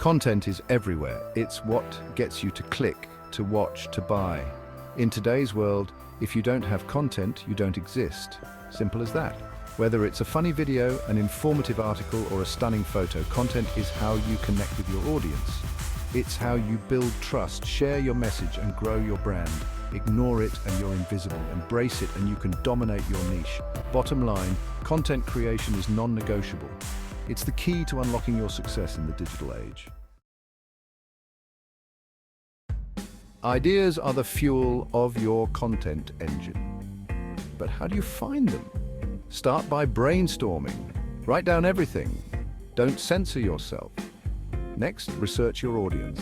Content is everywhere. It's what gets you to click, to watch, to buy. In today's world, if you don't have content, you don't exist. Simple as that. Whether it's a funny video, an informative article, or a stunning photo, content is how you connect with your audience. It's how you build trust, share your message, and grow your brand. Ignore it and you're invisible. Embrace it and you can dominate your niche. Bottom line, content creation is non-negotiable. It's the key to unlocking your success in the digital age. Ideas are the fuel of your content engine. But how do you find them? Start by brainstorming. Write down everything. Don't censor yourself. Next, research your audience.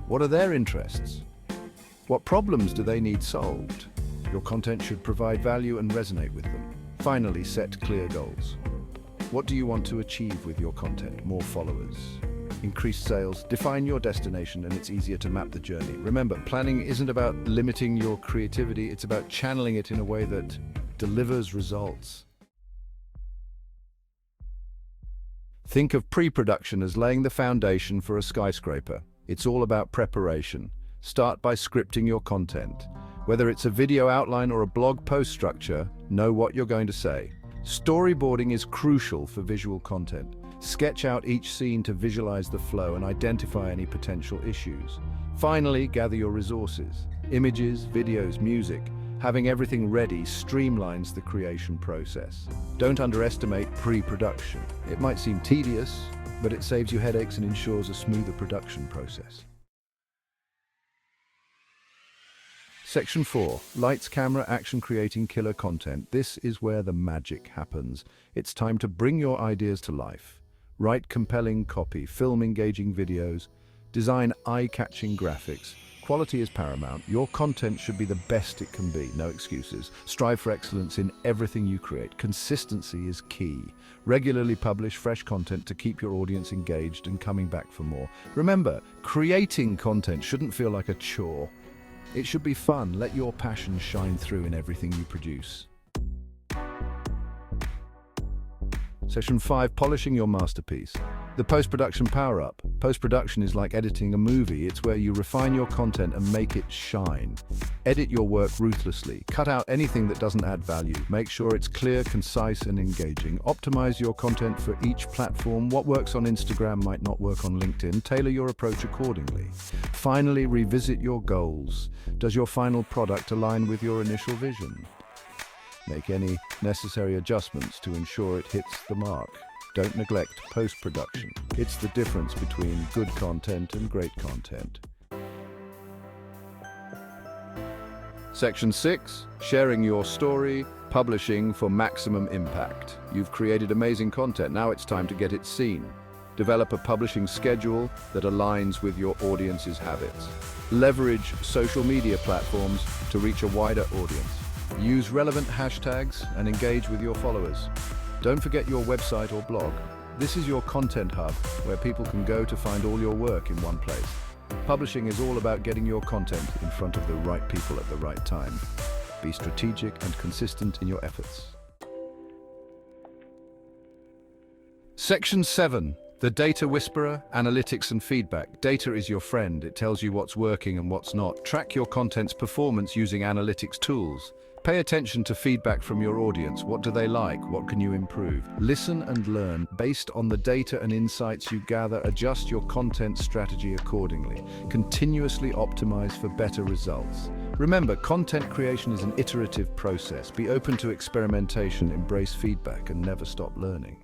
What are their interests? What problems do they need solved? Your content should provide value and resonate with them. Finally, set clear goals. What do you want to achieve with your content? More followers, increased sales. Define your destination and it's easier to map the journey. Remember, planning isn't about limiting your creativity, it's about channeling it in a way that delivers results. Think of pre-production as laying the foundation for a skyscraper. It's all about preparation. Start by scripting your content. Whether it's a video outline or a blog post structure, know what you're going to say. Storyboarding is crucial for visual content. Sketch out each scene to visualize the flow and identify any potential issues. Finally, gather your resources. Images, videos, music. Having everything ready streamlines the creation process. Don't underestimate pre-production. It might seem tedious, but it saves you headaches and ensures a smoother production process. Section 4. Lights, camera, action, creating killer content. This is where the magic happens. It's time to bring your ideas to life. Write compelling copy, film engaging videos, design eye-catching graphics. Quality is paramount. Your content should be the best it can be. No excuses. Strive for excellence in everything you create. Consistency is key. Regularly publish fresh content to keep your audience engaged and coming back for more. Remember, creating content shouldn't feel like a chore. It should be fun. Let your passion shine through in everything you produce. Section 5. Polishing your masterpiece. The post-production power-up. Post-production is like editing a movie. It's where you refine your content and make it shine. Edit your work ruthlessly. Cut out anything that doesn't add value. Make sure it's clear, concise, and engaging. Optimize your content for each platform. What works on Instagram might not work on LinkedIn. Tailor your approach accordingly. Finally, revisit your goals. Does your final product align with your initial vision? Make any necessary adjustments to ensure it hits the mark. Don't neglect post-production. It's the difference between good content and great content. Section 6. Sharing your story, publishing for maximum impact. You've created amazing content. Now it's time to get it seen. Develop a publishing schedule that aligns with your audience's habits. Leverage social media platforms to reach a wider audience. Use relevant hashtags and engage with your followers. Don't forget your website or blog. This is your content hub where people can go to find all your work in one place. Publishing is all about getting your content in front of the right people at the right time. Be strategic and consistent in your efforts. Section 7. The Data Whisperer, Analytics and Feedback. Data is your friend. It tells you what's working and what's not. Track your content's performance using analytics tools. Pay attention to feedback from your audience. What do they like? What can you improve? Listen and learn. Based on the data and insights you gather, adjust your content strategy accordingly. Continuously optimize for better results. Remember, content creation is an iterative process. Be open to experimentation, embrace feedback, and never stop learning.